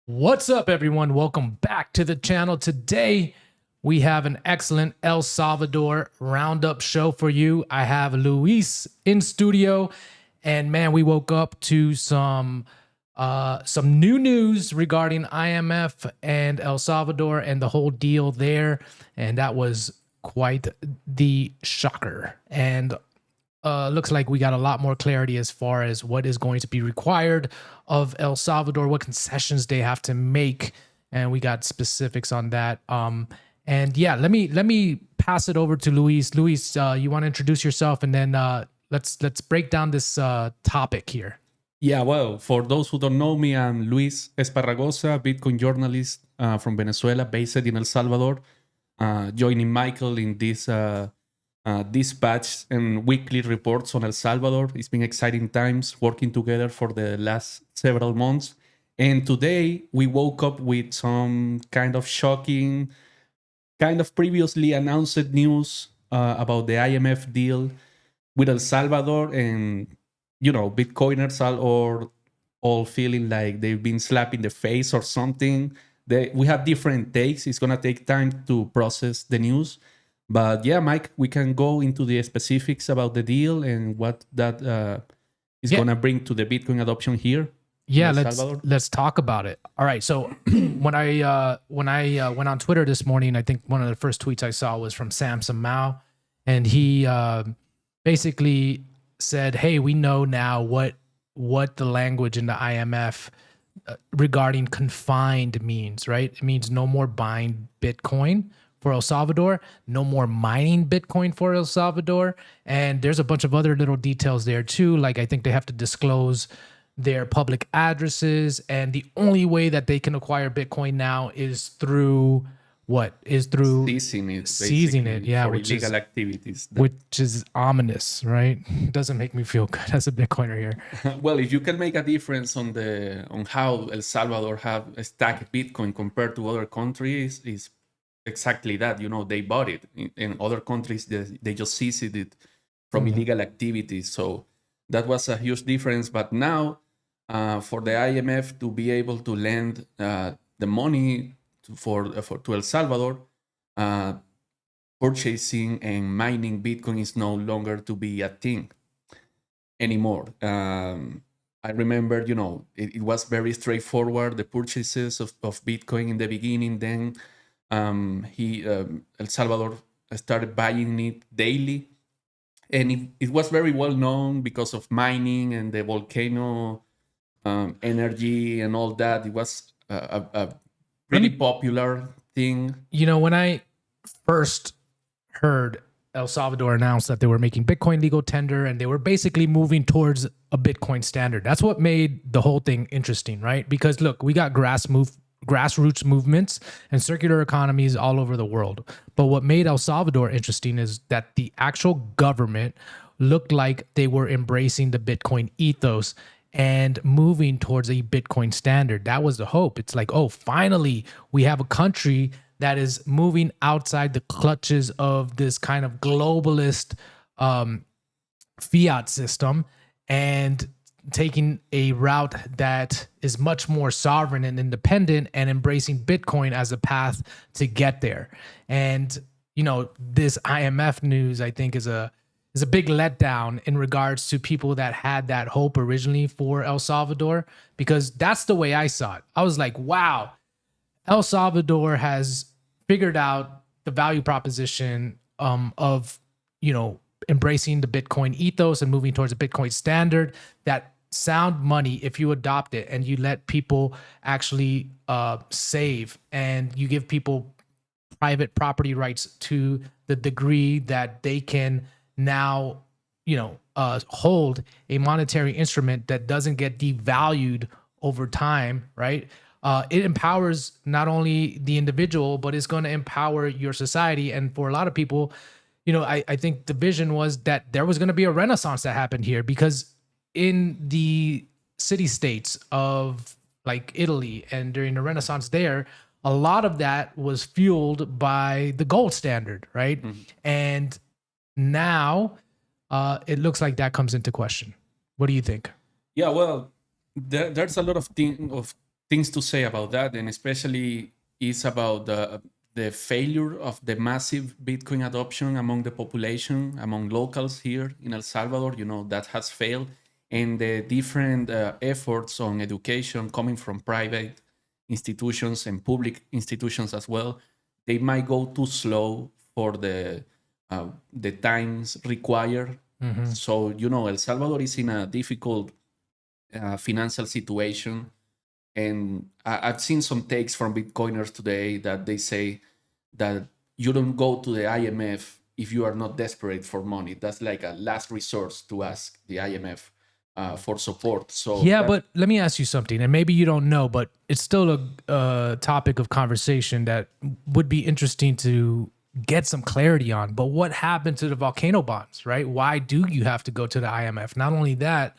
What's up, everyone? Welcome back to the channel. Today, we have an excellent El Salvador roundup show for you. I have Luis in studio, and man, we woke up to some new news regarding IMF and El Salvador and the whole deal there, and that was quite the shocker. And looks like we got a lot more clarity as far as what is going to be required of El Salvador, what concessions they have to make, and we got specifics on that. And yeah, let me pass it over to Luis. Luis, you want to introduce yourself, and then let's break down this topic here. Yeah, well, for those who don't know me, I'm Luis Esparragosa, Bitcoin journalist from Venezuela, based in El Salvador, joining Michael in this dispatch and weekly reports on El Salvador. It's been exciting times working together for the last several months. And today we woke up with some kind of shocking, kind of previously announced news about the IMF deal with El Salvador. And, you know, Bitcoiners are all feeling like they've been slapped in the face or something. We have different takes. It's going to take time to process the news. But yeah, Mike, we can go into the specifics about the deal and what that is going to bring to the Bitcoin adoption here. Yeah, let's talk about it. All right. So when I went on Twitter this morning, I think one of the first tweets I saw was from Samson Mao, and he basically said, "Hey, we know now what the language in the IMF regarding confined means, right? It means no more buying Bitcoin for El Salvador, no more mining Bitcoin for El Salvador, and there's a bunch of other little details there too. Like I think they have to disclose their public addresses, and the only way that they can acquire Bitcoin now is through seizing it, yeah, for which illegal is activities. Which is ominous, right? Doesn't make me feel good as a Bitcoiner here. Well, if you can make a difference on how El Salvador have stacked Bitcoin compared to other countries, is exactly that. You know, they bought it. In other countries, they just seized it from illegal activities. So that was a huge difference. But now, for the IMF to be able to lend the money to El Salvador, purchasing and mining Bitcoin is no longer to be a thing anymore. I remember, you know, it was very straightforward, the purchases of Bitcoin in the beginning. Then El Salvador started buying it daily, and it was very well known because of mining and the volcano energy and all that. It was a really popular thing. You know, when I first heard El Salvador announce that they were making Bitcoin legal tender and they were basically moving towards a Bitcoin standard, that's what made the whole thing interesting, right? Because look, we got grassroots movements and circular economies all over the world. But what made El Salvador interesting is that the actual government looked like they were embracing the Bitcoin ethos and moving towards a Bitcoin standard. That was the hope. It's like, oh, finally, we have a country that is moving outside the clutches of this kind of globalist fiat system and taking a route that is much more sovereign and independent and embracing Bitcoin as a path to get there. And, you know, this IMF news, I think, is a big letdown in regards to people that had that hope originally for El Salvador, because that's the way I saw it. I was like, wow, El Salvador has figured out the value proposition of, you know, embracing the Bitcoin ethos and moving towards a Bitcoin standard. That sound money, if you adopt it and you let people actually save and you give people private property rights to the degree that they can now, you know, hold a monetary instrument that doesn't get devalued over time, right? It empowers not only the individual, but it's going to empower your society. And for a lot of people, you know, I think the vision was that there was going to be a renaissance that happened here, because in the city-states of like Italy and during the Renaissance there, a lot of that was fueled by the gold standard, right? And now it looks like that comes into question. What do you think? Yeah, well, there's a lot of things to say about that, and especially is about the failure of the massive Bitcoin adoption among the population, among locals here in El Salvador. That has failed, and the different efforts on education coming from private institutions and public institutions as well. They might go too slow for the times required. So El Salvador is in a difficult financial situation, and I've seen some takes from Bitcoiners today that they say that you don't go to the IMF if you are not desperate for money. That's like a last resource to ask the IMF for support. So Yeah, but let me ask you something, and maybe you don't know, but it's still a topic of conversation that would be interesting to get some clarity on. But what happened to the volcano bonds, right? Why do you have to go to the IMF? Not only that,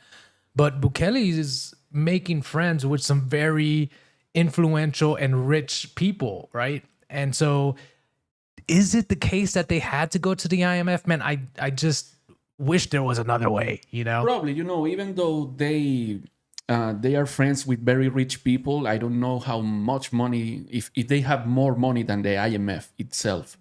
but Bukele is making friends with some very influential and rich people, right? And so is it the case that they had to go to the IMF? Man, I just wish there was another way, you know? probably, even though they are friends with very rich people, I don't know how much money, if they have more money than the IMF itself.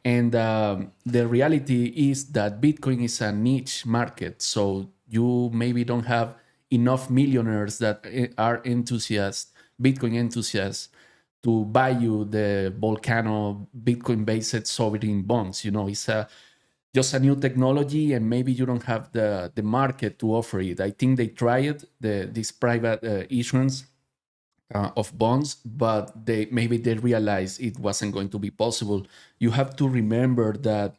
And the reality is that Bitcoin is a niche market, so you maybe don't have enough millionaires that are enthusiasts, Bitcoin enthusiasts, to buy you the Volcano Bitcoin-based sovereign bonds. It's just a new technology, and maybe you don't have the market to offer it. I think they tried this private issuance of bonds, but maybe they realized it wasn't going to be possible. You have to remember that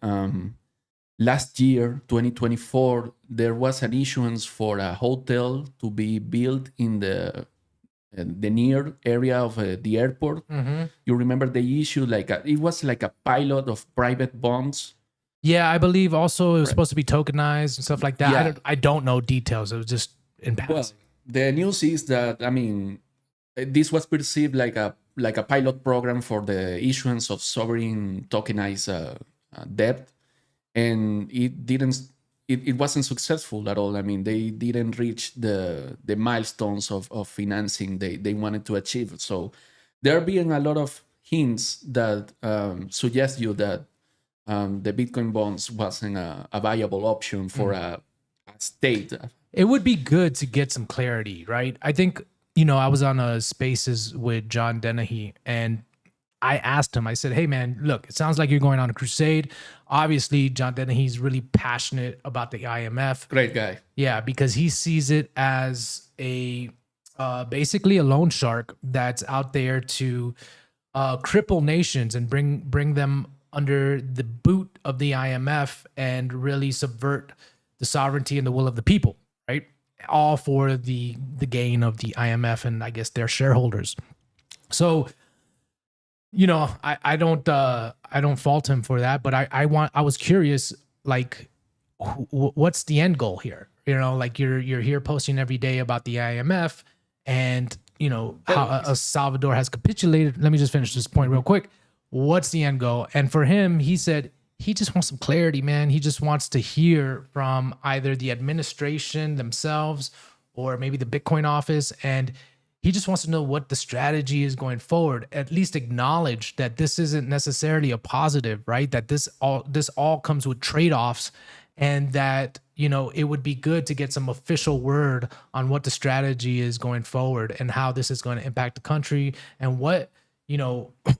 last year, 2024, there was an issuance for a hotel to be built in the near area of the airport. You remember they issued it was like a pilot of private bonds. Yeah, I believe also it was supposed to be tokenized and stuff like that. Yeah. I don't know details. It was just in Well, passing. the news is that, this was perceived like a pilot program for the issuance of sovereign tokenized debt, and it wasn't successful at all. They didn't reach the milestones of financing they wanted to achieve. So there are being a lot of hints that suggest you that the Bitcoin bonds wasn't a viable option for a state. It would be good to get some clarity, right? I think, I was on a spaces with John Dennehy, and I asked him, I said, hey man, look, it sounds like you're going on a crusade. Obviously, John Dennehy's really passionate about the IMF. Great guy. Yeah, because he sees it as basically a loan shark that's out there to cripple nations and bring them under the boot of the IMF and really subvert the sovereignty and the will of the people, right? All for the gain of the IMF and I guess their shareholders. So, I don't fault him for that, but I was curious, like, what's the end goal here? Like you're here posting every day about the IMF and how El Salvador has capitulated. Let me just finish this point real quick. What's the end goal? And for him, he said he just wants some clarity, man. He just wants to hear from either the administration themselves or maybe the Bitcoin office, and he just wants to know what the strategy is going forward. At least acknowledge that this isn't necessarily a positive, right? That this all comes with trade-offs, and that it would be good to get some official word on what the strategy is going forward and how this is going to impact the country and what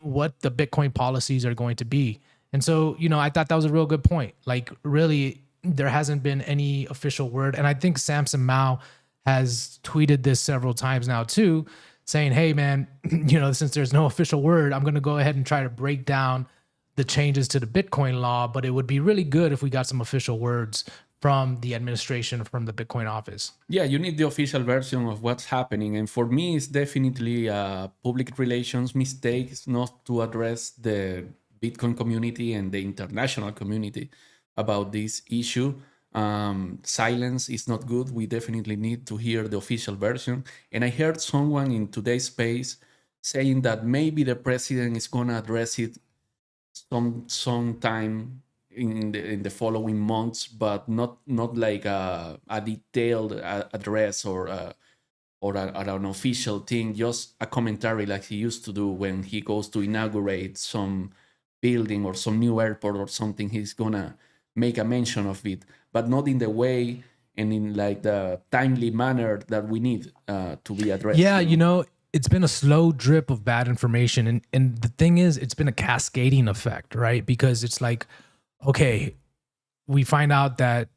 what the Bitcoin policies are going to be. And so, I thought that was a real good point. Like, really, there hasn't been any official word. And I think Samson Mao has tweeted this several times now too, saying, hey man, since there's no official word, I'm going to go ahead and try to break down the changes to the Bitcoin law. But it would be really good if we got some official words from the administration, from the Bitcoin office. Yeah, you need the official version of what's happening. And for me, it's definitely a public relations mistake not to address the Bitcoin community and the international community about this issue. Silence is not good. We definitely need to hear the official version. And I heard someone in today's space saying that maybe the president is going to address it sometime in the following months, but not like a detailed address or or an official thing, just a commentary like he used to do when he goes to inaugurate some building or some new airport or something. He's gonna make a mention of it, but not in the way and in like the timely manner that we need to be addressed. Yeah, you know, it's been a slow drip of bad information. And the thing is, it's been a cascading effect, right? Because it's like, okay, we find out that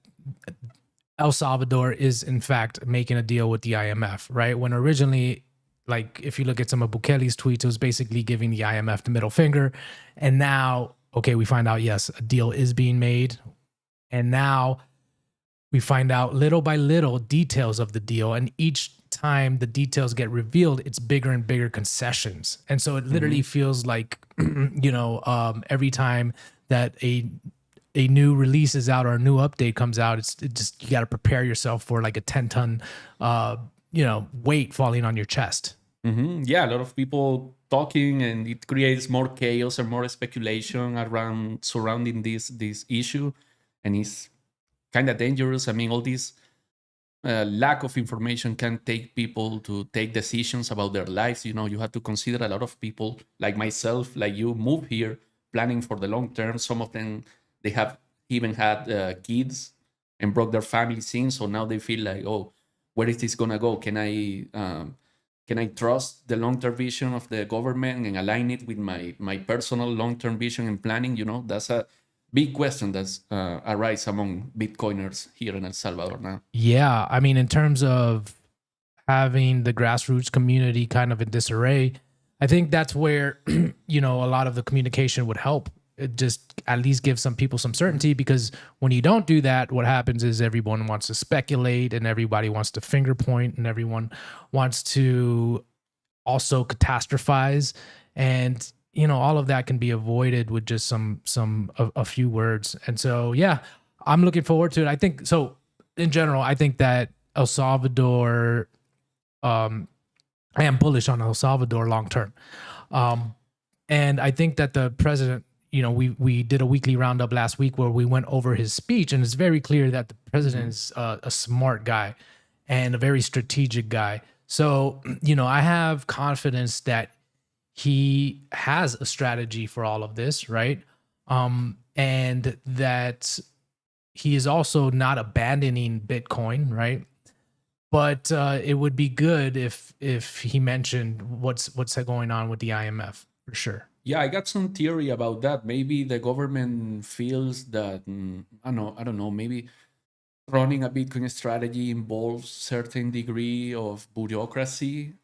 El Salvador is in fact making a deal with the IMF, right? When originally, like if you look at some of Bukele's tweets, it was basically giving the IMF the middle finger. And now, okay, we find out, yes, a deal is being made. And now we find out little by little details of the deal. And each time the details get revealed, it's bigger and bigger concessions. And so it literally feels like, every time that a new release is out or a new update comes out, it just, you got to prepare yourself for like a 10-ton, weight falling on your chest. Yeah, a lot of people talking, and it creates more chaos and more speculation around surrounding this issue, and it's kind of dangerous. I mean, all this lack of information can take people to take decisions about their lives. You know, you have to consider a lot of people like myself, like you, move here planning for the long term. Some of them, they have even had kids and brought their families in, so now they feel like, oh, where is this gonna go? Can I trust the long-term vision of the government and align it with my personal long-term vision and planning? You know, that's a big question that's arise among Bitcoiners here in El Salvador now. Yeah, I mean, in terms of having the grassroots community kind of in disarray, I think that's where a lot of the communication would help. It just at least gives some people some certainty, because when you don't do that, what happens is everyone wants to speculate and everybody wants to finger point and everyone wants to also catastrophize. And all of that can be avoided with just a few words. And so, yeah, I'm looking forward to it. I think so. In general, I think that El Salvador, I am bullish on El Salvador long term. And I think that the president, we did a weekly roundup last week where we went over his speech, and it's very clear that the president is a smart guy and a very strategic guy. So, I have confidence that he has a strategy for all of this, right? And that he is also not abandoning Bitcoin, right? But it would be good if he mentioned what's going on with the IMF, for sure. Yeah, I got some theory about that. Maybe the government feels that I don't know. Maybe running a Bitcoin strategy involves certain degree of bureaucracy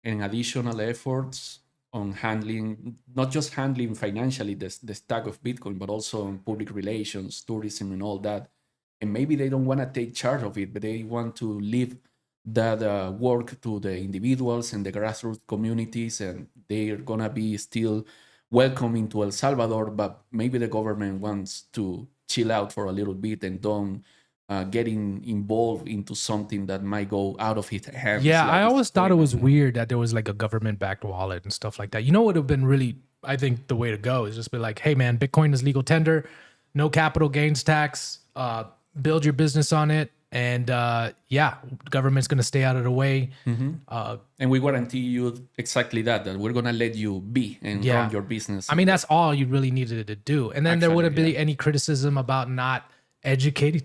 and additional efforts on handling, not just handling financially the stack of Bitcoin, but also on public relations, tourism, and all that. And maybe they don't want to take charge of it, but they want to leave that work to the individuals and the grassroots communities, and they're gonna be still welcome into El Salvador, but maybe the government wants to chill out for a little bit and don't getting involved into something that might go out of its hands. Yeah, like I it's always thought it going was on. weird that there was like a government-backed wallet and stuff like that. What would have been really, I think, the way to go is just be like, hey, man, Bitcoin is legal tender, no capital gains tax, build your business on it, and the government's going to stay out of the way. And we guarantee you exactly that we're gonna let you be and run your business. I mean, that's all you really needed to do. And then there Actually, wouldn't be any criticism about not educating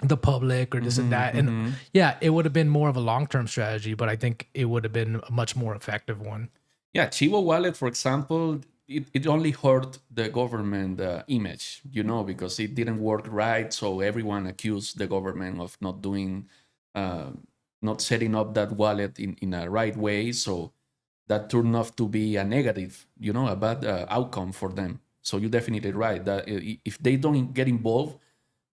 the public or this and that. And it would have been more of a long-term strategy, but I think it would have been a much more effective one. Yeah, Chivo Wallet, for example, it only hurt the government image, because it didn't work right. So everyone accused the government of not doing, not setting up that wallet in a right way. So that turned out to be a negative, a bad outcome for them. So you're definitely right that if they don't get involved,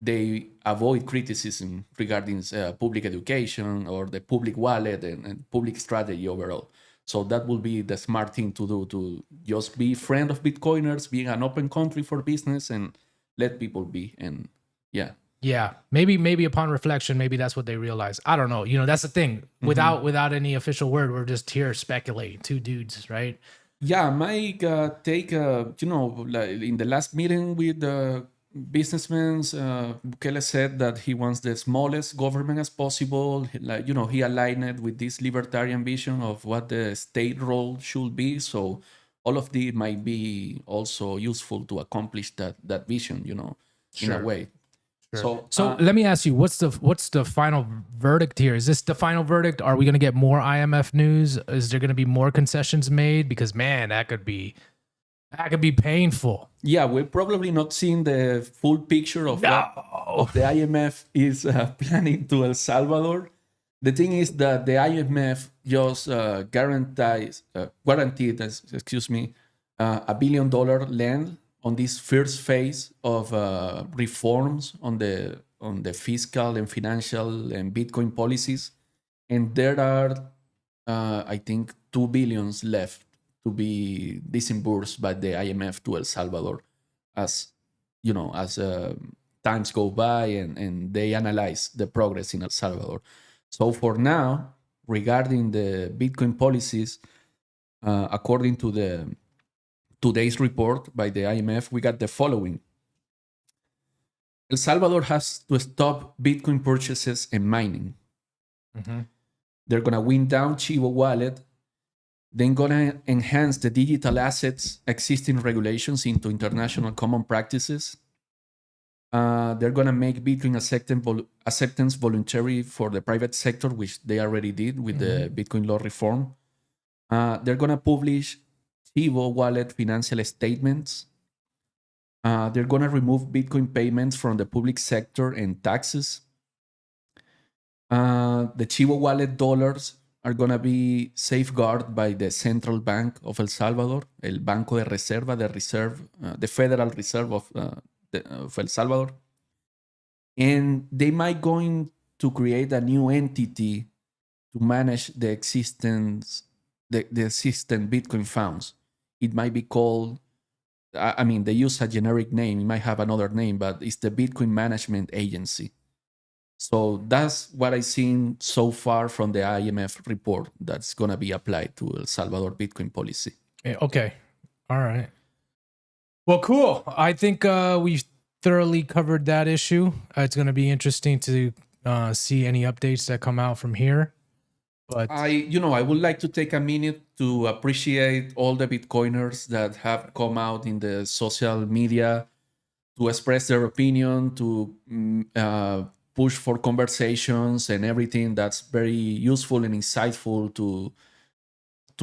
they avoid criticism regarding public education or the public wallet and public strategy overall. So that will be the smart thing to do, to just be friend of Bitcoiners, being an open country for business, and let people be. And Yeah, maybe upon reflection, maybe that's what they realize. I don't know. That's the thing. Without any official word, we're just here speculating. Two dudes, right? Yeah, my take, like in the last meeting with businessmen, Bukele said that he wants the smallest government as possible. Like, he aligned it with this libertarian vision of what the state role should be. So all of these might be also useful to accomplish that vision, in a Sure. way. Sure. So So let me ask you, what's the final verdict here? Is this the final verdict? Are we going to get more IMF news? Is there going to be more concessions made? Because man, that could be painful. yeah, we're probably not seeing the full picture of what No. the IMF is planning to El Salvador. The thing is that the IMF just guaranteed, excuse me, $1 billion lend on this first phase of reforms on the fiscal and financial and Bitcoin policies, and there are, I think, 2 billions left to be disbursed by the IMF to El Salvador, as times go by and they analyze the progress in El Salvador. So for now, regarding the Bitcoin policies, according to the today's report by the IMF, we got the following. El Salvador has to stop Bitcoin purchases and mining. Mm-hmm. They're going to wind down Chivo wallet. Then going to enhance the digital assets existing regulations into international common practices. They're going to make Bitcoin acceptance voluntary for the private sector, which they already did with the Bitcoin law reform. They're going to publish Chivo wallet financial statements. They're going to remove Bitcoin payments from the public sector and taxes. The Chivo wallet dollars are going to be safeguarded by the Central Bank of El Salvador, El Banco de Reserva, the Federal Reserve of El Salvador. And they might going to create a new entity to manage the existing Bitcoin funds. It might be called, they use a generic name. It might have another name, but it's the Bitcoin Management Agency. So that's what I've seen so far from the IMF report that's going to be applied to El Salvador Bitcoin policy. Okay. All right. Well, cool. I think we've thoroughly covered that issue. It's going to be interesting to see any updates that come out from here. But I would like to take a minute to appreciate all the Bitcoiners that have come out in the social media to express their opinion, to push for conversations and everything. That's very useful and insightful to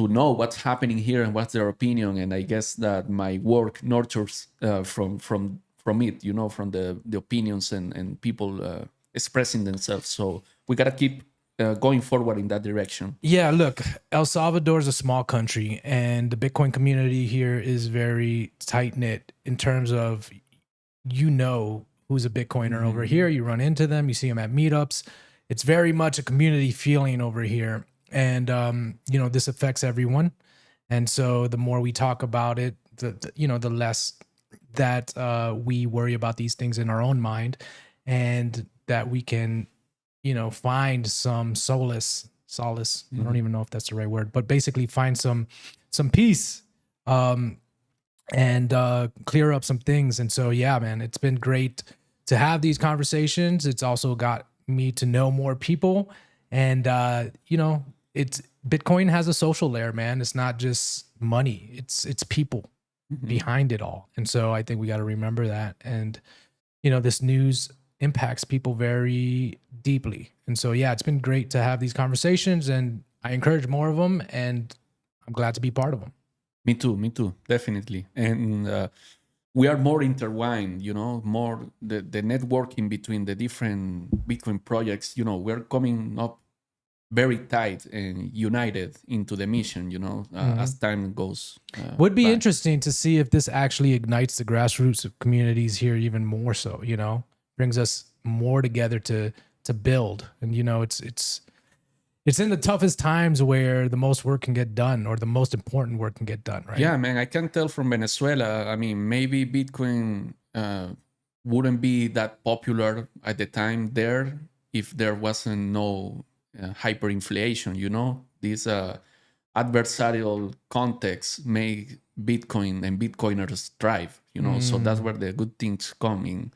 know what's happening here and what's their opinion. And I guess that my work nurtures from it, from the opinions and people expressing themselves. So we gotta keep going forward in that direction. Yeah, look, El Salvador is a small country, and the Bitcoin community here is very tight knit in terms of who's a Bitcoiner over here. You run into them, you see them at meetups. It's very much a community feeling over here, and this affects everyone. And so the more we talk about it, the less that we worry about these things in our own mind, and that we can find some solace. I don't even know if that's the right word, but basically find some peace, and clear up some things. And so, yeah, man, it's been great to have these conversations. It's also got me to know more people, and it's Bitcoin has a social layer, man. It's not just money; it's people behind it all. And so, I think we got to remember that. And this news impacts people very deeply. And so, yeah, it's been great to have these conversations, and I encourage more of them, and I'm glad to be part of them. Me too, definitely. And we are more intertwined, more the networking between the different Bitcoin projects, we're coming up very tight and united into the mission, as time goes. Would be interesting to see if this actually ignites the grassroots of communities here even more so, brings us more together to build. And, it's in the toughest times where the most work can get done, or the most important work can get done, right? Yeah, man, I can tell from Venezuela. I mean, maybe Bitcoin wouldn't be that popular at the time there if there wasn't no hyperinflation, This adversarial context make Bitcoin and Bitcoiners thrive. So that's where the good things come in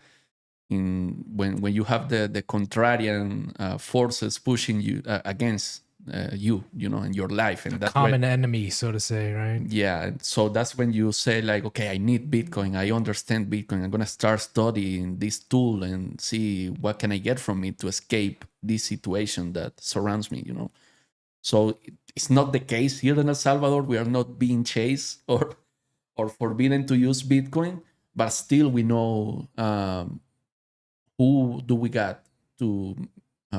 when you have the contrarian forces pushing you against you in your life, and that's Common enemy, so to say, right? yeah. So that's when you say like, okay, I need Bitcoin. I understand Bitcoin. I'm gonna start studying this tool and see what can I get from it to escape this situation that surrounds me. So it's not the case here in El Salvador. We are not being chased or forbidden to use Bitcoin, but still we know who do we got to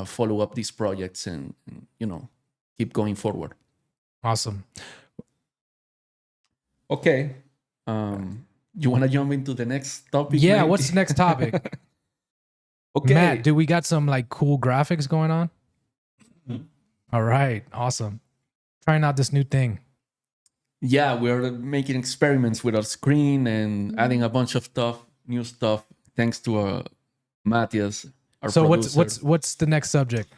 follow up these projects and keep going forward. Awesome. Okay. You want to jump into the next topic? Yeah, maybe? what's the next topic? Okay. Matt, do we got some like cool graphics going on? All right, awesome. Trying out this new thing. Yeah, we're making experiments with our screen and adding a bunch of new stuff, thanks to Matthias, our So producer. what's the next subject?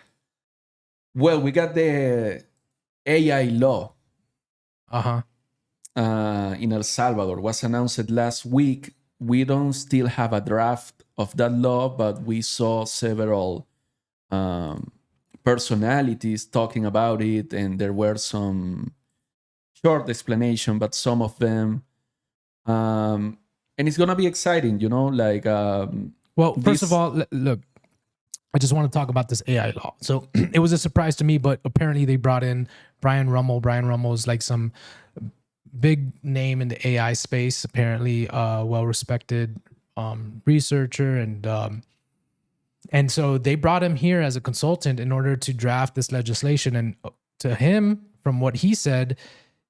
Well, we got the AI law Uh-huh. in El Salvador. Was announced last week. We don't still have a draft of that law, but we saw several personalities talking about it, and there were some short explanation, but some of them, and it's gonna be exciting, Well, first of all, look, I just want to talk about this AI law. So it was a surprise to me, but apparently they brought in Brian Rummel. Brian Rummel is like some big name in the AI space, apparently well-respected researcher. And so they brought him here as a consultant in order to draft this legislation. And to him, from what he said,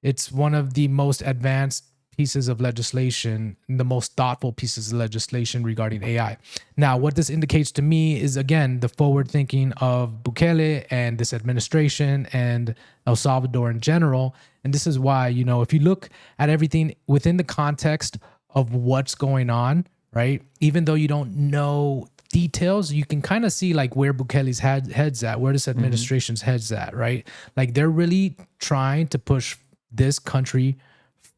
it's one of the most advanced pieces of legislation, the most thoughtful pieces of legislation regarding AI. Now, what this indicates to me is, again, the forward thinking of Bukele and this administration and El Salvador in general. And this is why, if you look at everything within the context of what's going on, right, even though you don't know details, you can kind of see like where Bukele's head's at, where this administration's head's at, right? Like they're really trying to push this country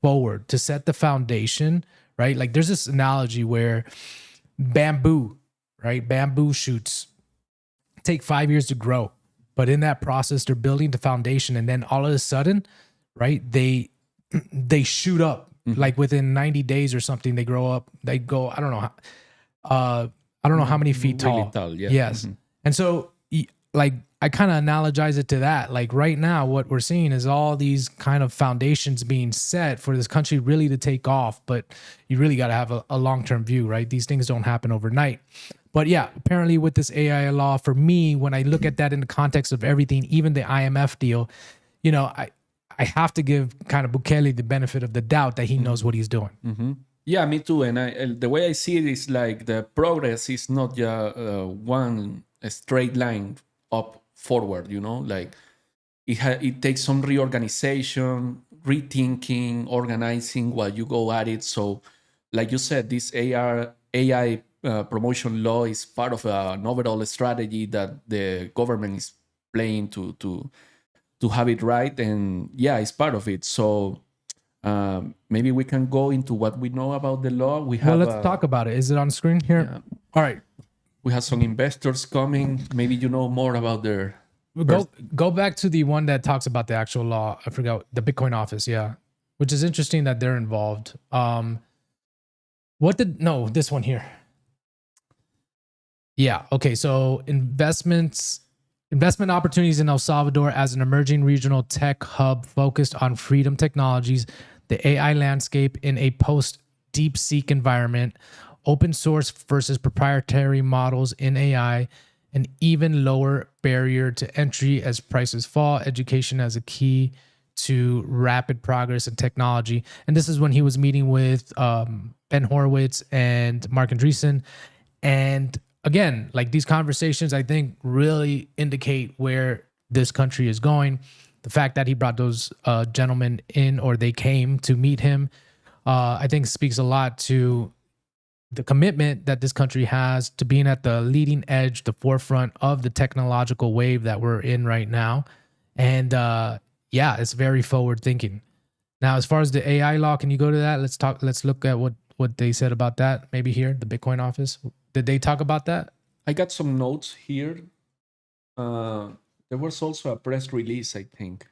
forward to set the foundation, right? Like there's this analogy where bamboo shoots take 5 years to grow, but in that process they're building the foundation, and then all of a sudden, right, they shoot up like within 90 days or something. They grow up, they go, I don't know how many feet tall. Really tall, yeah. Yes. And so like I kind of analogize it to that. Like right now, what we're seeing is all these kind of foundations being set for this country really to take off. But you really got to have a long-term view, right? These things don't happen overnight. But yeah, apparently with this AI law, for me, when I look at that in the context of everything, even the IMF deal, I have to give kind of Bukele the benefit of the doubt that he knows what he's doing. Mm-hmm. Yeah, me too. And the way I see it is like the progress is not just one straight line up forward, like it takes some reorganization, rethinking, organizing while you go at it. So like you said, this AI promotion law is part of an overall strategy that the government is playing to have it right. And yeah, it's part of it. So maybe we can go into what we know about the law. Well, let's talk about it. Is it on screen here? Yeah. All right. We have some investors coming. Maybe you know more about their... Go back to the one that talks about the actual law. I forgot, the Bitcoin office. Yeah. Which is interesting that they're involved. This one here. Yeah. Okay. So investment opportunities in El Salvador as an emerging regional tech hub focused on freedom technologies, the AI landscape in a post DeepSeek environment, open source versus proprietary models in AI, an even lower barrier to entry as prices fall, education as a key to rapid progress in technology. And this is when he was meeting with Ben Horowitz and Mark Andreessen. And again, like these conversations, I think really indicate where this country is going. The fact that he brought those gentlemen in, or they came to meet him, I think speaks a lot to the commitment that this country has to being at the leading edge, the forefront of the technological wave that we're in right now. And yeah, it's very forward thinking. Now, as far as the AI law, can you go to that? Let's look at what they said about that. Maybe here, the Bitcoin office. Did they talk about that? I got some notes here. There was also a press release, I think.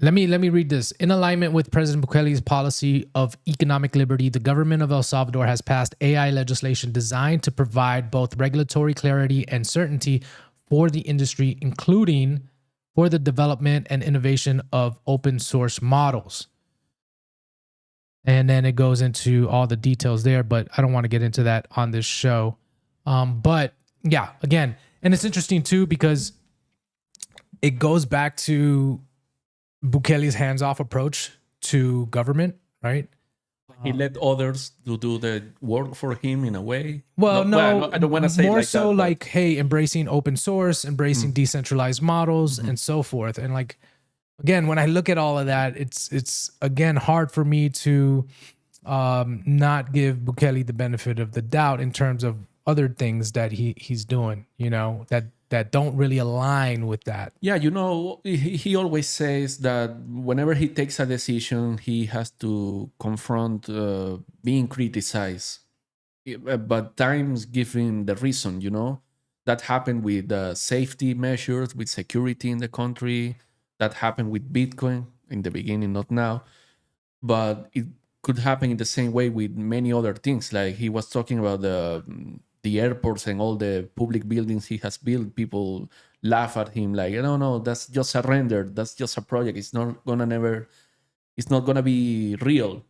Let me read this. In alignment with President Bukele's policy of economic liberty, the government of El Salvador has passed AI legislation designed to provide both regulatory clarity and certainty for the industry, including for the development and innovation of open source models. And then it goes into all the details there, but I don't want to get into that on this show. But yeah, again, and it's interesting too because it goes back to Bukele's hands-off approach to government, right? He let others to do the work for him in a way. Well, no, I don't want to say more like so that, like, hey, embracing open source, embracing decentralized models, and so forth. And like, again, when I look at all of that, it's again hard for me to not give Bukele the benefit of the doubt in terms of other things that he's doing, you know, that don't really align with that. Yeah, you know, he always says that whenever he takes a decision, he has to confront being criticized. But times give him the reason, you know. That happened with safety measures, with security in the country. That happened with Bitcoin in the beginning, not now. But it could happen in the same way with many other things. Like he was talking about the airports and all the public buildings he has built. People laugh at him like, no, that's just a render. That's just a project. It's not gonna be real.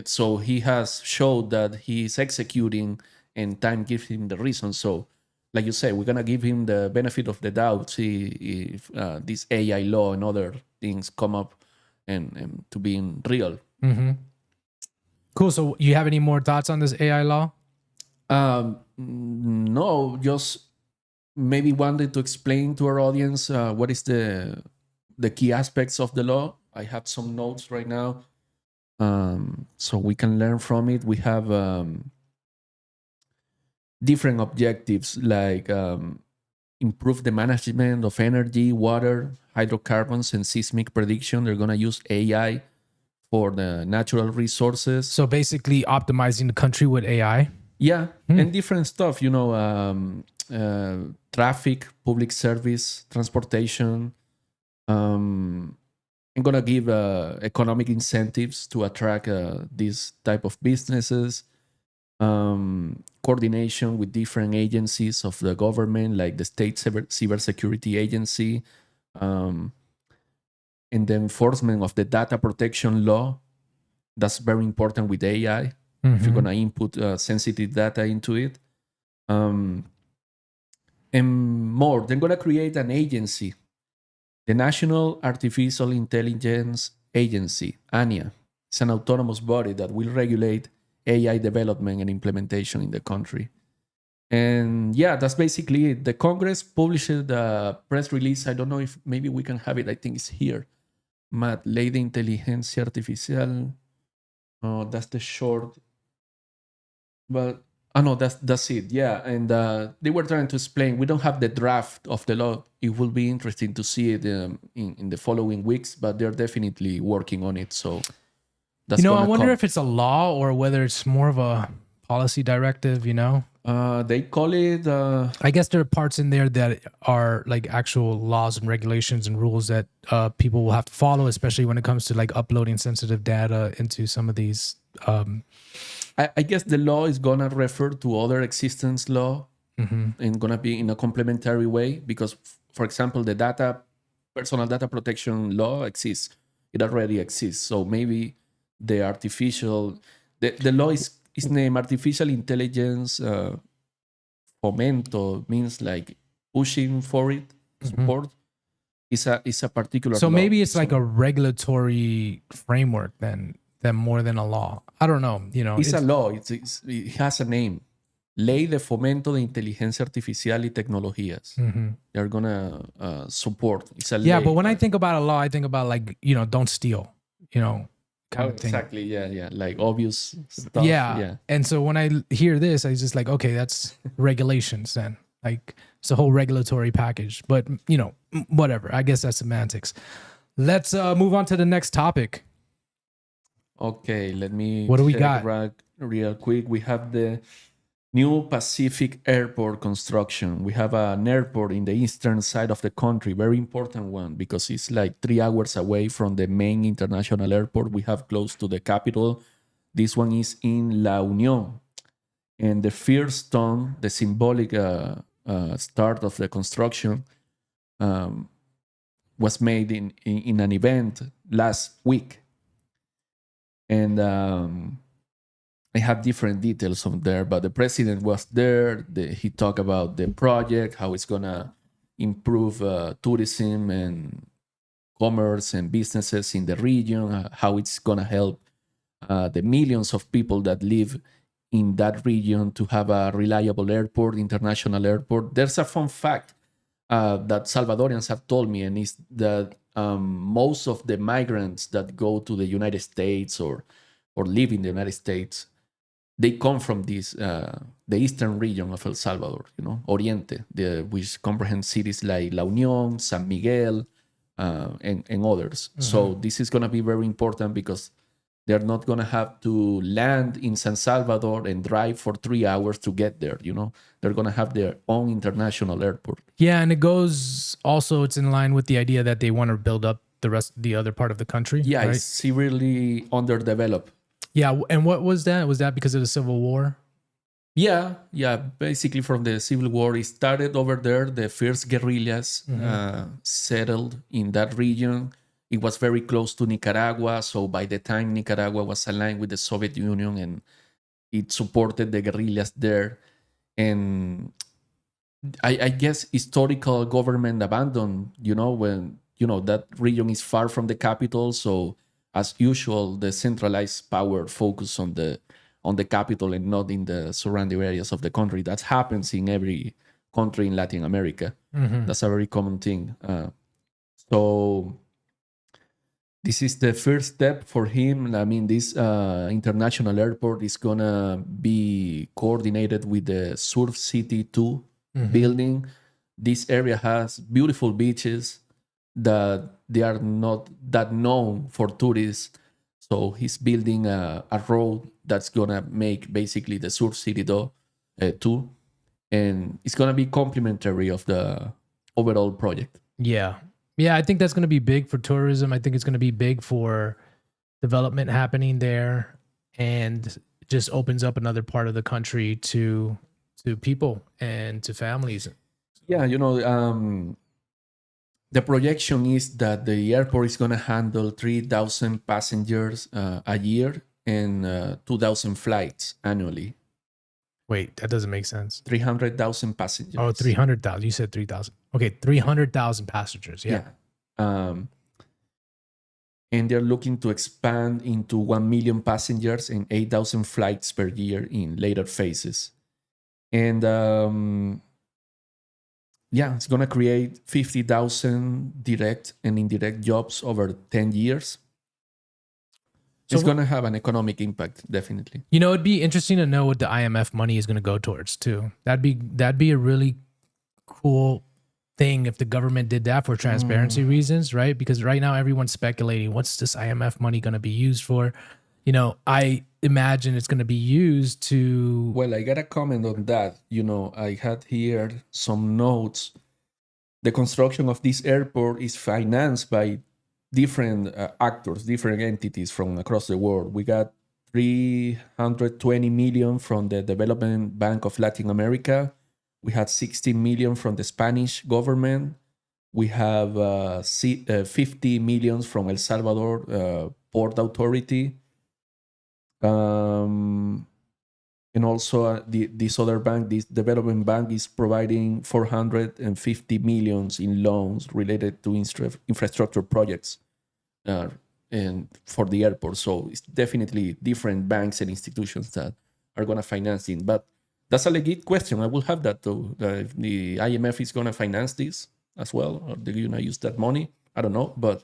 So he has showed that he's executing and time gives him the reason. So like you say, we're gonna give him the benefit of the doubt, see if this AI law and other things come up and to being real. Mm-hmm. Cool. So you have any more thoughts on this AI law? No, just maybe wanted to explain to our audience what is the key aspects of the law. I have some notes right now, so we can learn from it. We have different objectives like improve the management of energy, water, hydrocarbons, and seismic prediction. They're gonna use AI for the natural resources. So basically optimizing the country with AI. Yeah, and different stuff, you know, traffic, public service, transportation. I'm gonna give economic incentives to attract these type of businesses. Coordination with different agencies of the government, like the state cybersecurity agency, and the enforcement of the data protection law. That's very important with AI. If you're gonna input sensitive data into it, and more, they're gonna create an agency, the National Artificial Intelligence Agency, ANIA. It's an autonomous body that will regulate AI development and implementation in the country. And yeah, that's basically it. The Congress published a press release. I don't know if maybe we can have it. I think it's here. Matt, Ley de Inteligencia Artificial. Oh, that's the short. But no, that's it. Yeah, and they were trying to explain. We don't have the draft of the law. It will be interesting to see it in the following weeks, but they're definitely working on it. So that's I wonder if it's a law or whether it's more of a policy directive. You know, they call it. I guess there are parts in there that are like actual laws and regulations and rules that people will have to follow, especially when it comes to like uploading sensitive data into some of these. I guess the law is gonna refer to other existence law and gonna be in a complementary way because, for example, the personal data protection law exists. It already exists. So maybe the law is named Artificial Intelligence Fomento, means like pushing for it, support. It's a particular So law. maybe it's like a regulatory framework then more than a law. I don't know. You know, it's a law. It has a name. Ley de Fomento de Inteligencia Artificial y Tecnologías. They're gonna support. It's a yeah, ley, but when I think about a law, I think about like, don't steal, kind of thing. Exactly. Yeah. Like obvious stuff. Yeah. And so when I hear this, I just like, okay, that's regulations then. Like it's a whole regulatory package. But, whatever. I guess that's semantics. Let's move on to the next topic. Okay, let me What do we check got? real quick. We have the new Pacific Airport construction. We have an airport in the eastern side of the country, very important one because it's like 3 hours away from the main international airport we have close to the capital. This one is in La Union. And the first stone, the symbolic start of the construction, um, was made in an event last week. And I have different details on there, but the president was there. He talked about the project, how it's gonna improve tourism and commerce and businesses in the region, how it's gonna help the millions of people that live in that region to have a reliable airport, international airport. There's a fun fact that Salvadorians have told me, and is that most of the migrants that go to the United States or live in the United States, they come from this the eastern region of El Salvador, Oriente, which comprehends cities like La Union, San Miguel, and others. Mm-hmm. So this is going to be very important because they're not going to have to land in San Salvador and drive for 3 hours to get there. They're going to have their own international airport. Yeah, and it's in line with the idea that they want to build up the other part of the country. Yeah, right? it's severely underdeveloped. Yeah, and what was that? Was that because of the Civil War? Yeah. Basically, from the Civil War, it started over there. The first guerrillas settled in that region. It was very close to Nicaragua, so by the time Nicaragua was aligned with the Soviet Union and it supported the guerrillas there, and I guess historical government abandoned, when that region is far from the capital, so as usual, the centralized power focus on the capital and not in the surrounding areas of the country. That happens in every country in Latin America. Mm-hmm. That's a very common thing. So this is the first step for him. I mean, this international airport is going to be coordinated with the Surf City 2 building. This area has beautiful beaches that they are not that known for tourists. So he's building a road that's going to make basically the Surf City 2. And it's going to be complementary of the overall project. Yeah. Yeah, I think that's going to be big for tourism. I think it's going to be big for development happening there, and it just opens up another part of the country to people and to families. Yeah, the projection is that the airport is going to handle 3,000 passengers a year and 2,000 flights annually. Wait, that doesn't make sense. 300,000 passengers. Oh, 300,000. You said 3,000. Okay, 300,000 passengers. Yeah. And they're looking to expand into 1 million passengers and 8,000 flights per year in later phases. And it's going to create 50,000 direct and indirect jobs over 10 years. So it's going to have an economic impact, definitely. It'd be interesting to know what the IMF money is going to go towards too. That'd be a really cool thing if the government did that for transparency reasons, right? Because right now everyone's speculating, what's this IMF money going to be used for? I imagine it's going to be used to... Well, I got a comment on that. I had here some notes. The construction of this airport is financed by different actors, different entities from across the world. We got 320 million from the Development Bank of Latin America. We had 60 million from the Spanish government. We have 50 million from El Salvador Port Authority. And also this other bank, this development bank, is providing 450 millions in loans related to infrastructure projects and for the airport. So it's definitely different banks and institutions that are going to finance it. But that's a legit question. I will have that too. If the IMF is going to finance this as well, or they're going to use that money, I don't know. But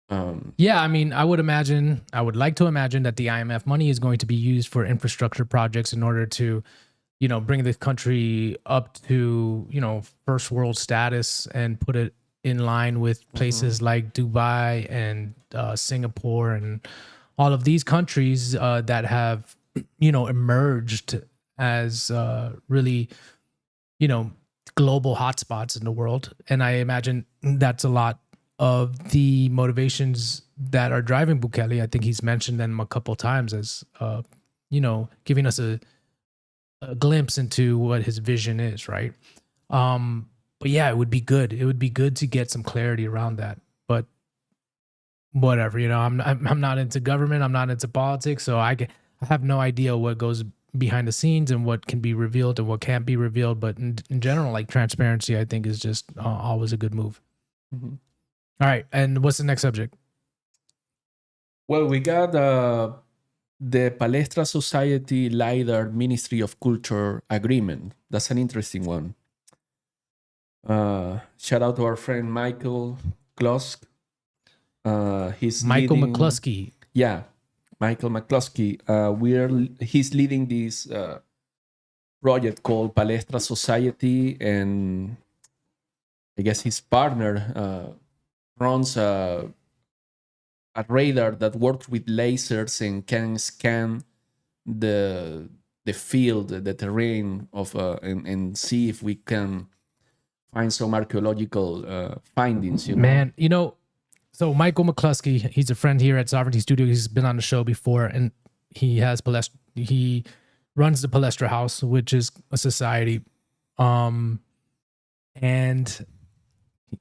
I mean, I would like to imagine that the IMF money is going to be used for infrastructure projects in order to, bring the country up to, first world status and put it in line with places like Dubai and Singapore and all of these countries that have, emerged as really, you know, global hotspots in the world. And I imagine that's a lot of the motivations that are driving Bukele. I think he's mentioned them a couple times as, giving us a glimpse into what his vision is, right? But yeah, it would be good. It would be good to get some clarity around that. But whatever, I'm not into government. I'm not into politics, so I have no idea what goes behind the scenes and what can be revealed and what can't be revealed. But in general, like transparency, I think is just always a good move. Mhm. All right, and what's the next subject? Well, we got the Palestra Society LIDAR Ministry of Culture agreement. That's an interesting one. Shout out to our friend Michael Klosk. He's Michael leading, McCluskey. Yeah, Michael McCluskey. He's leading this project called Palestra Society, and I guess his partner runs a radar that works with lasers and can scan the field, the terrain of, and see if we can find some archaeological findings. Man, so Michael McCluskey, he's a friend here at Sovereignty Studio. He's been on the show before, and he runs the Palestra House, which is a society, and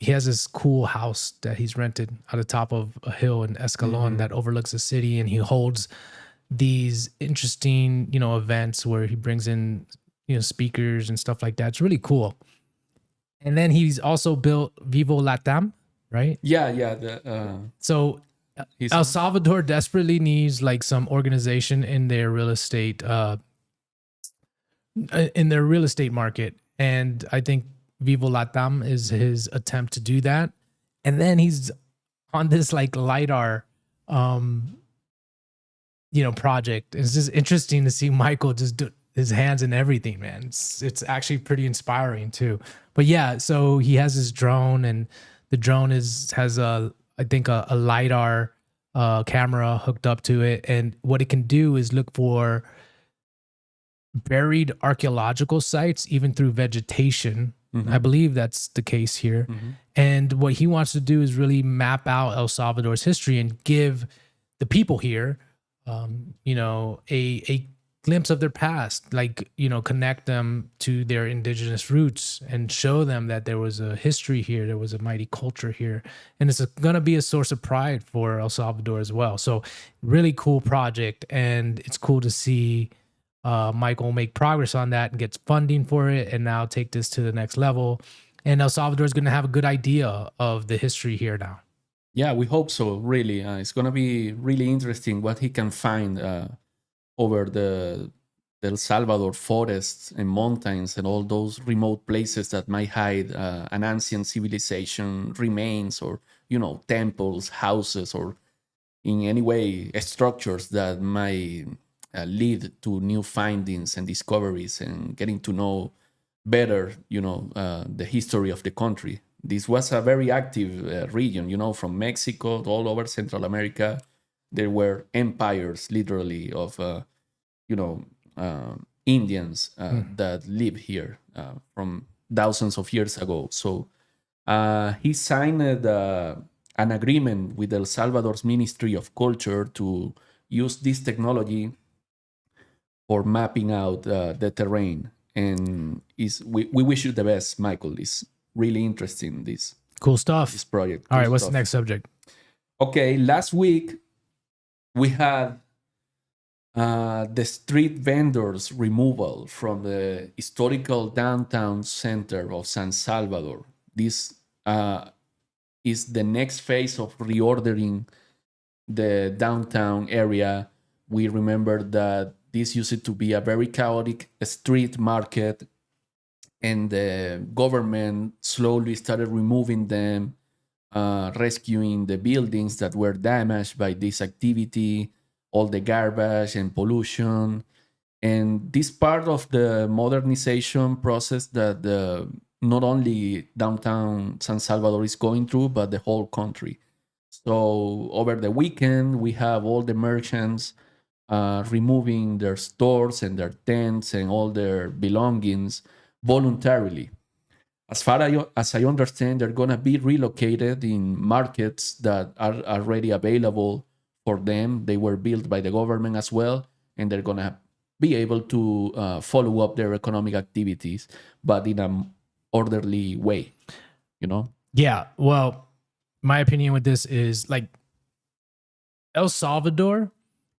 he has this cool house that he's rented at the top of a hill in Escalon that overlooks the city, and he holds these interesting, events where he brings in, speakers and stuff like that. It's really cool. And then he's also built Vivo Latam, right? Yeah. So El Salvador desperately needs like some organization in their real estate market, and I think Vivo Latam is his attempt to do that. And then he's on this like LiDAR project. It's just interesting to see Michael just do his hands in everything, man. It's actually pretty inspiring too. But yeah, so he has his drone, and the drone has I think a LiDAR camera hooked up to it, and what it can do is look for buried archaeological sites even through vegetation. I believe that's the case here. And what he wants to do is really map out El Salvador's history and give the people here a glimpse of their past, like, connect them to their indigenous roots and show them that there was a history here, there was a mighty culture here, and it's going to be a source of pride for El Salvador as well. So really cool project, and it's cool to see Michael make progress on that and gets funding for it, and now take this to the next level. And El Salvador is going to have a good idea of the history here now. Yeah, we hope so. Really, it's going to be really interesting what he can find over the El Salvador forests and mountains and all those remote places that might hide an ancient civilization remains, or temples, houses, or in any way structures that might lead to new findings and discoveries, and getting to know better, the history of the country. This was a very active region, from Mexico to all over Central America. There were empires, literally, of Indians that live here from thousands of years ago. So he signed an agreement with El Salvador's Ministry of Culture to use this technology for mapping out the terrain. And we wish you the best, Michael. It's really interesting, this cool stuff. This project. All right, what's the next subject? Okay, last week we had the street vendors removal from the historical downtown center of San Salvador. This is the next phase of reordering the downtown area. We remember that this used to be a very chaotic street market, and the government slowly started removing them, rescuing the buildings that were damaged by this activity, all the garbage and pollution. And this part of the modernization process that the not only downtown San Salvador is going through, but the whole country. So over the weekend, we have all the merchants removing their stores and their tents and all their belongings voluntarily. As I understand, they're going to be relocated in markets that are already available for them. They were built by the government as well, and they're going to be able to follow up their economic activities, but in an orderly way, you know? Yeah. Well, my opinion with this is like El Salvador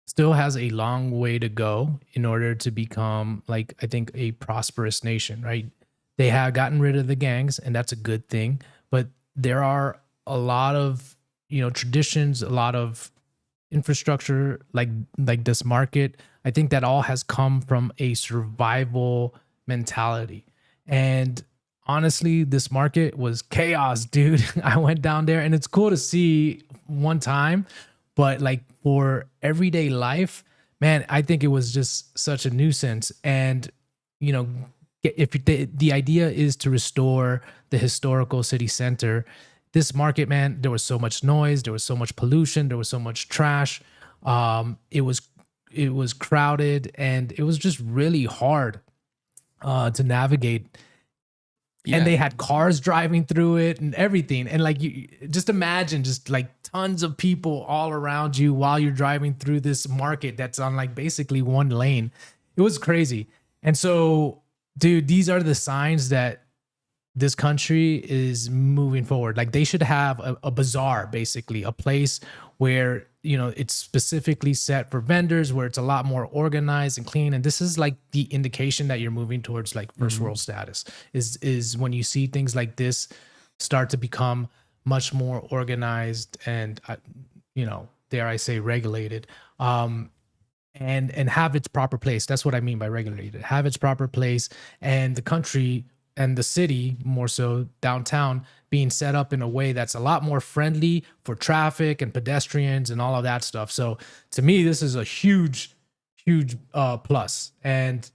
still has a long way to go in order to become, like, I think, a prosperous nation, right? They have gotten rid of the gangs, and that's a good thing. But there are a lot of, traditions, a lot of infrastructure, like this market. I think that all has come from a survival mentality. And honestly, this market was chaos, dude. I went down there, and it's cool to see one time, but like for everyday life, man, I think it was just such a nuisance. And you know, if the idea is to restore the historical city center, this market, man, there was so much noise, there was so much pollution, there was so much trash. It was crowded, and it was just really hard to navigate. And they had cars driving through it and everything. And like, you just imagine just like tons of people all around you while you're driving through this market that's on like basically one lane. It was crazy. And so, dude, these are the signs that this country is moving forward. Like, they should have a bazaar, basically a place where, it's specifically set for vendors, where it's a lot more organized and clean. And this is like the indication that you're moving towards like 1st world status, is when you see things like this start to become much more organized and, dare I say, regulated, and have its proper place. That's what I mean by regulated. Have its proper place, and the country and the city, more so downtown, being set up in a way that's a lot more friendly for traffic and pedestrians and all of that stuff. So to me, this is a huge plus, and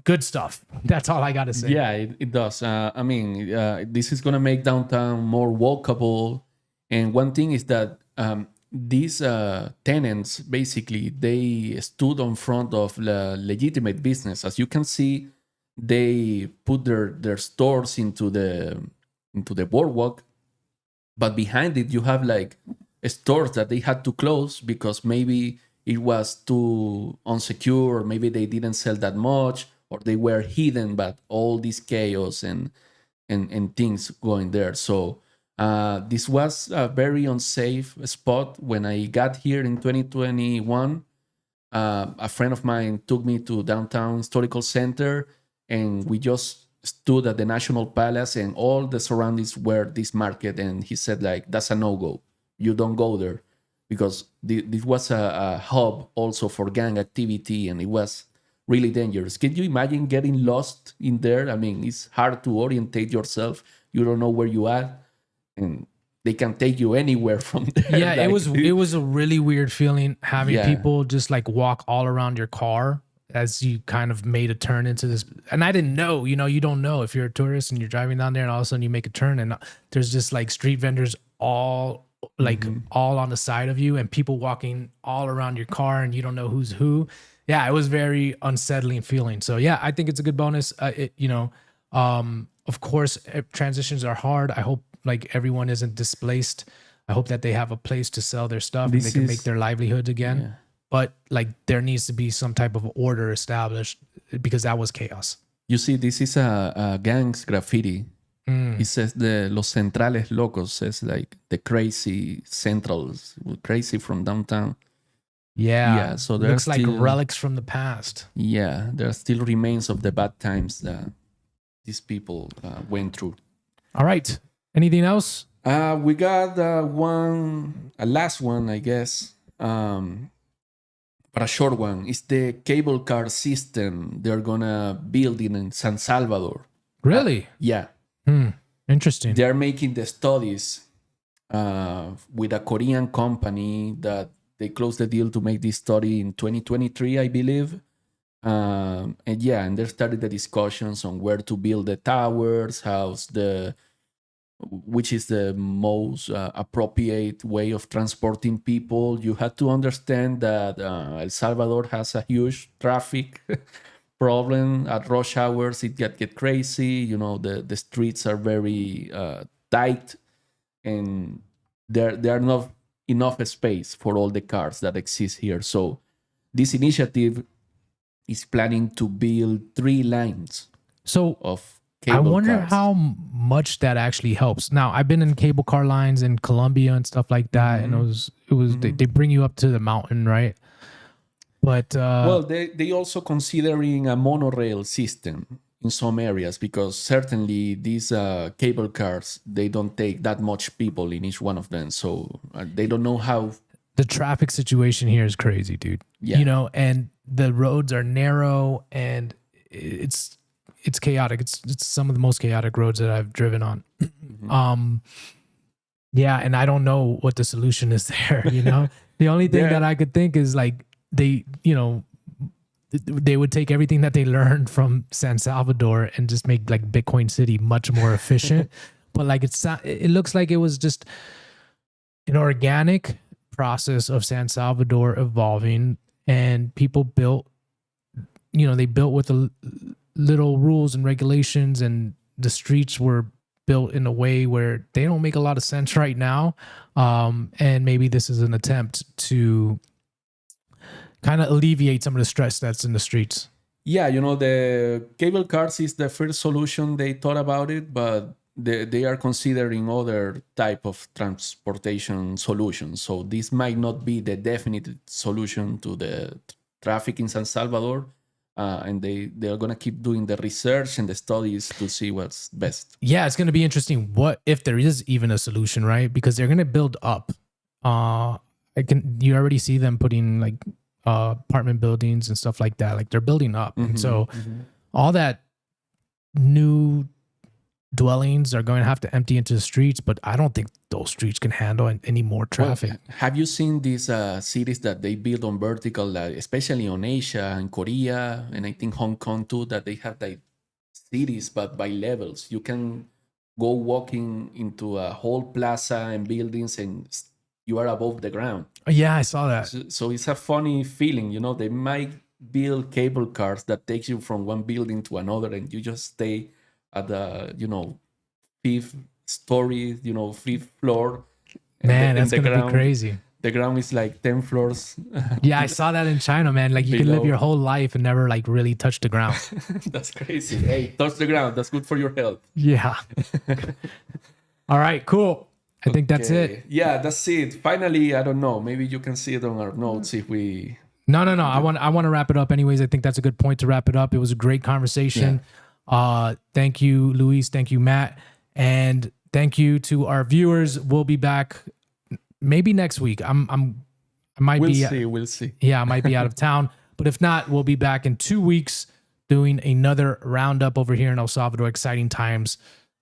good stuff. That's all I got to say. Yeah, it does. This is going to make downtown more walkable. And one thing is that these tenants, basically, they stood on front of the legitimate business. As you can see, they put their stores into the boardwalk, but behind it you have like stores that they had to close because maybe it was too unsecure, or maybe they didn't sell that much, or they were hidden by all this chaos and things going there. So this was a very unsafe spot. When I got here in 2021, a friend of mine took me to downtown historical center, and we just stood at the National Palace, and all the surroundings were this market. And he said, like, that's a no-go. You don't go there, because this was a hub also for gang activity, and it was really dangerous. Can you imagine getting lost in there? I mean, it's hard to orientate yourself. You don't know where you are, and they can take you anywhere from there. Yeah, like, it was a really weird feeling having people just like walk all around your car as you kind of made a turn into this. And I didn't know, you don't know if you're a tourist and you're driving down there and all of a sudden you make a turn and there's just like street vendors all all on the side of you, and people walking all around your car, and you don't know who's who. Yeah, it was very unsettling feeling. So yeah, I think it's a good bonus. Of course, transitions are hard. I hope like everyone isn't displaced. I hope that they have a place to sell their stuff and they can make their livelihoods again. Yeah. But like there needs to be some type of order established, because that was chaos. You see, this is a gang's graffiti. It says Los Centrales Locos, says like the crazy centrals, crazy from downtown. Yeah. So it looks like relics from the past. Yeah, there are still remains of the bad times that these people went through. All right. Anything else? We got a last one, I guess. But a short one. It's the cable car system they're gonna build in San Salvador. Really? Yeah. Interesting. They're making the studies with a Korean company that they closed the deal to make this study in 2023, I believe. And there started the discussions on where to build the towers, which is the most appropriate way of transporting people. You had to understand that El Salvador has a huge traffic problem at rush hours. It get crazy. The streets are very tight, and there are not enough space for all the cars that exist here. So this initiative is planning to build 3 lines So of I cable wonder cars. how much that actually helps. Now, I've been in cable car lines in Colombia and stuff like that, and it was they bring you up to the mountain, right? But Well, they also considering a monorail system in some areas, because certainly these cable cars, they don't take that much people in each one of them, so they don't know how. the traffic situation here is crazy, dude. Yeah. And the roads are narrow and it's chaotic. It's some of the most chaotic roads that I've driven on. Yeah, and I don't know what the solution is there, The only thing that I could think is like they would take everything that they learned from San Salvador and just make like Bitcoin City much more efficient. But like it looks like it was just an organic process of San Salvador evolving, and people built, they built with the little rules and regulations, and the streets were built in a way where they don't make a lot of sense right now. And maybe this is an attempt to kind of alleviate some of the stress that's in the streets. Yeah, the cable cars is the first solution they thought about it, but they are considering other type of transportation solutions. So this might not be the definite solution to the traffic in San Salvador. And they are going to keep doing the research and the studies to see what's best. Yeah, it's going to be interesting what if there is even a solution, right? Because they're going to build up. You already see them putting like apartment buildings and stuff like that. Like they're building up. And so all that new dwellings are going to have to empty into the streets, but I don't think those streets can handle any more traffic. Well, have you seen these cities that they build on vertical, especially on Asia and Korea, and I think Hong Kong too, that they have like cities but by levels? You can go walking into a whole plaza and buildings, and you are above the ground. Yeah, I saw that. So it's a funny feeling. They might build cable cars that takes you from one building to another, and you just stay at the 5th story, 5th floor. Man, that's gonna be crazy. The ground is like 10 floors. Yeah, I saw that in China, man. Like you can live your whole life and never like really touch the ground. That's crazy. Hey, touch the ground. That's good for your health. Yeah. All right, cool. I think that's it. Yeah, that's it. Finally, I don't know. Maybe you can see it on our notes if we. No. I want to wrap it up anyways. I think that's a good point to wrap it up. It was a great conversation. Yeah. Thank you, Luis. Thank you, Matt. And thank you to our viewers. We'll be back maybe next week. We'll see. Yeah, I might be out of town, but if not, we'll be back in 2 weeks doing another roundup over here in El Salvador. Exciting times.